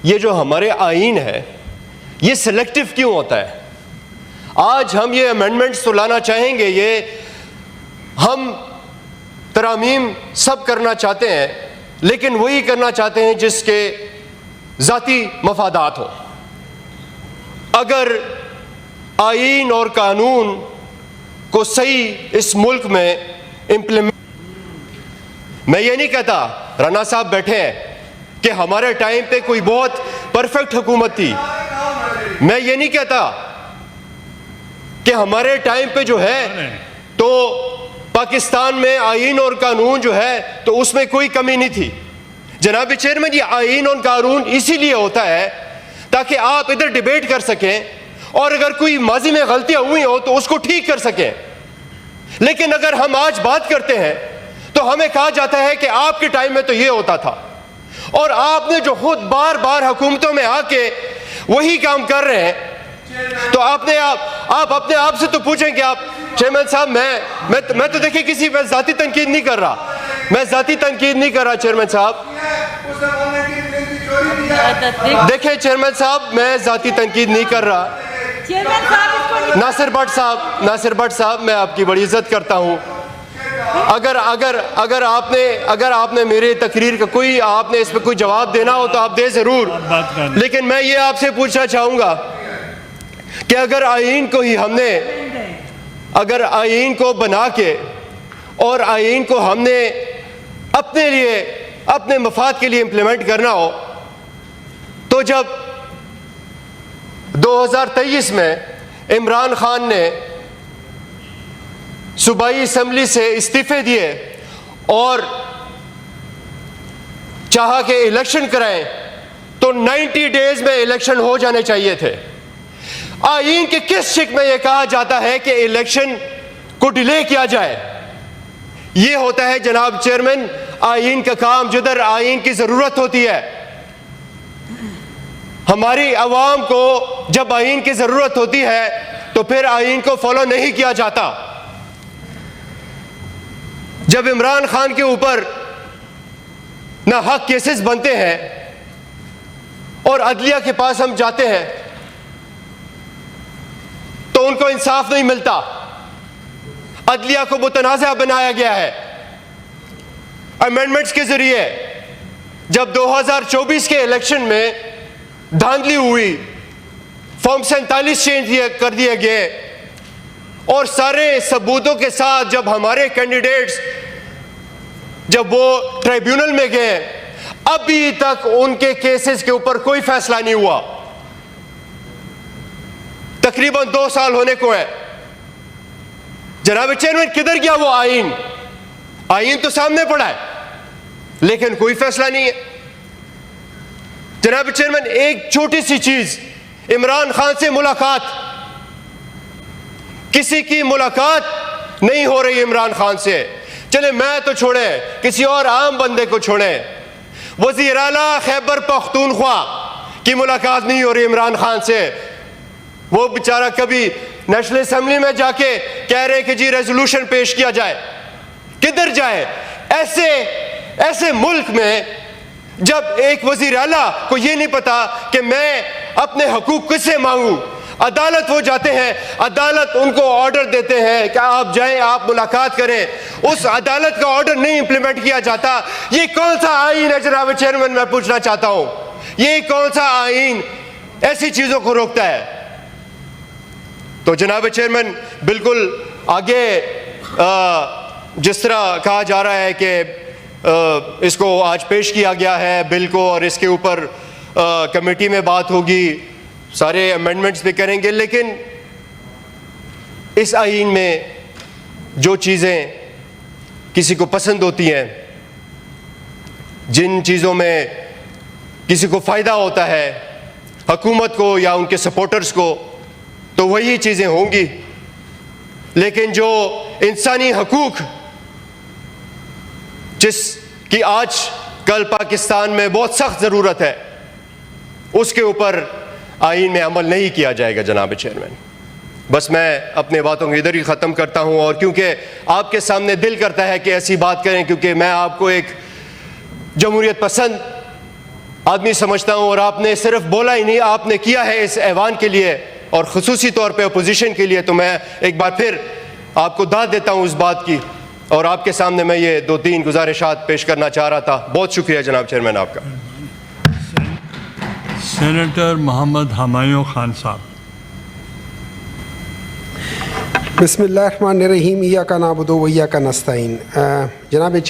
ये जो हमारे आईन है ये सिलेक्टिव क्यों होता है? आज हम ये अमेंडमेंट्स तो लाना चाहेंगे, ये हम तरामीम सब करना चाहते हैं, लेकिन वही करना चाहते हैं जिसके ज़ाती मफादात हों। अगर आईन और कानून को सही इस मुल्क में इम्प्लीमेंट, मैं ये नहीं कहता, राना साहब बैठे हैं, कि हमारे टाइम पे कोई बहुत परफेक्ट हुकूमत थी। मैं ये नहीं कहता कि हमारे टाइम पे जो है तो पाकिस्तान में आईन और कानून जो है तो उसमें कोई कमी नहीं थी। जनाब चेयरमैन, ये आईन और कानून इसीलिए होता है ताकि आप इधर डिबेट कर सकें और अगर कोई माजी में गलतियां हुई हो तो उसको ठीक कर सकें। लेकिन अगर हम आज बात करते हैं तो हमें कहा जाता है कि आपके टाइम में तो ये होता था, और आपने जो खुद बार बार हुकूमतों में आके वही काम कर रहे हैं, तो आप अपने आप से तो पूछें कि आप चेयरमैन साहब, मैं तो देखिए किसी पर जाती तनकीद नहीं कर रहा, मैं जाती तनकीद नहीं कर रहा चेयरमैन साहब। देखिए चेयरमैन साहब, मैं जाती तनकीद नहीं कर रहा। नासिर भट्ट साहब, मैं आपकी बड़ी इज्जत करता हूँ। अगर आपने मेरे तकरीर का कोई आपने इस पर कोई जवाब देना हो तो आप दे जरूर, लेकिन मैं ये आपसे पूछना चाहूंगा कि अगर आईन को बना के और आईन को हमने अपने लिए, अपने मफाद के लिए इम्प्लीमेंट करना हो, तो जब 2023 में इमरान खान ने सूबाई असम्बली से इस्तीफे दिए और चाहा कि इलेक्शन कराएं, तो 90 डेज में इलेक्शन हो जाने चाहिए थे। आईन के किस शिक में यह कहा जाता है कि इलेक्शन को डिले किया जाए? यह होता है जनाब चेयरमैन आईन का काम, जिधर आईन की जरूरत होती है। हमारी आवाम को जब आईन की जरूरत होती है तो फिर आईन को फॉलो नहीं किया जाता। जब इमरान खान के ऊपर ना हक केसेस बनते हैं और अदलिया के पास हम जाते हैं तो उनको इंसाफ नहीं मिलता। अदलिया को मुतनाज़ा बनाया गया है अमेंडमेंट्स के जरिए। जब 2024 के इलेक्शन में धांधली हुई, फॉर्म 47 चेंज कर दिए गए और सारे सबूतों के साथ जब हमारे कैंडिडेट्स जब वो ट्राइब्यूनल में गए, अभी तक उनके केसेस के ऊपर कोई फैसला नहीं हुआ। तकरीबन 2 साल होने को है। जनाब चेयरमैन, किधर गया वो आईन? आईन तो सामने पड़ा है लेकिन कोई फैसला नहीं है। जनाब चेयरमैन, एक छोटी सी चीज, इमरान खान से मुलाकात, किसी की मुलाकात नहीं हो रही इमरान खान से। चले मैं तो छोड़े, किसी और आम बंदे को छोड़े, वज़ीर आला खैबर पख्तूनख्वा की मुलाकात नहीं हो रही इमरान खान से। वो बेचारा कभी नेशनल असेंबली में जाके कह रहे कि जी रेजोल्यूशन पेश किया जाए। किधर जाए? ऐसे मुल्क में जब एक वज़ीर आला को ये नहीं पता कि मैं अपने हकूक किससे मांगू। अदालत वो जाते हैं, अदालत उनको ऑर्डर देते हैं कि आप जाएं, आप मुलाकात करें, उस अदालत का ऑर्डर नहीं इंप्लीमेंट किया जाता। ये कौन सा आईन है जनाब चेयरमैन, मैं पूछना चाहता हूं, ये कौन सा आईन ऐसी चीजों को रोकता है? तो जनाब चेयरमैन, बिल्कुल आगे जिस तरह कहा जा रहा है कि इसको आज पेश किया गया है बिल को और इसके ऊपर कमेटी में बात होगी, सारे अमेंडमेंट्स भी करेंगे, लेकिन इस आईन में जो चीज़ें किसी को पसंद होती हैं, जिन चीज़ों में किसी को फ़ायदा होता है, हुकूमत को या उनके सपोर्टर्स को, तो वही चीज़ें होंगी। लेकिन जो इंसानी हकूक़ जिसकी आज कल पाकिस्तान में बहुत सख्त ज़रूरत है, उसके ऊपर आईन में अमल नहीं किया जाएगा जनाब चेयरमैन। बस मैं अपने बातों को इधर ही ख़त्म करता हूँ, और क्योंकि आपके सामने दिल करता है कि ऐसी बात करें, क्योंकि मैं आपको एक जमहूरियत पसंद आदमी समझता हूँ। और आपने सिर्फ बोला ही नहीं, आपने किया है इस ऐवान के लिए और ख़ुसूसी तौर पे अपोजिशन के लिए। तो मैं एक बार फिर आपको दाद देता हूँ उस बात की, और आपके सामने मैं ये 2-3 गुजारिशात पेश करना चाह रहा था। बहुत शुक्रिया जनाब चेयरमैन आपका। सेनेटर मोहम्मद हुमायूं खान साहब। बिस्मिल्लाहिर्रहमानिर्रहीम, इय्याका नअबुदु व इय्याका नस्तईन। जनाब चेयरमैन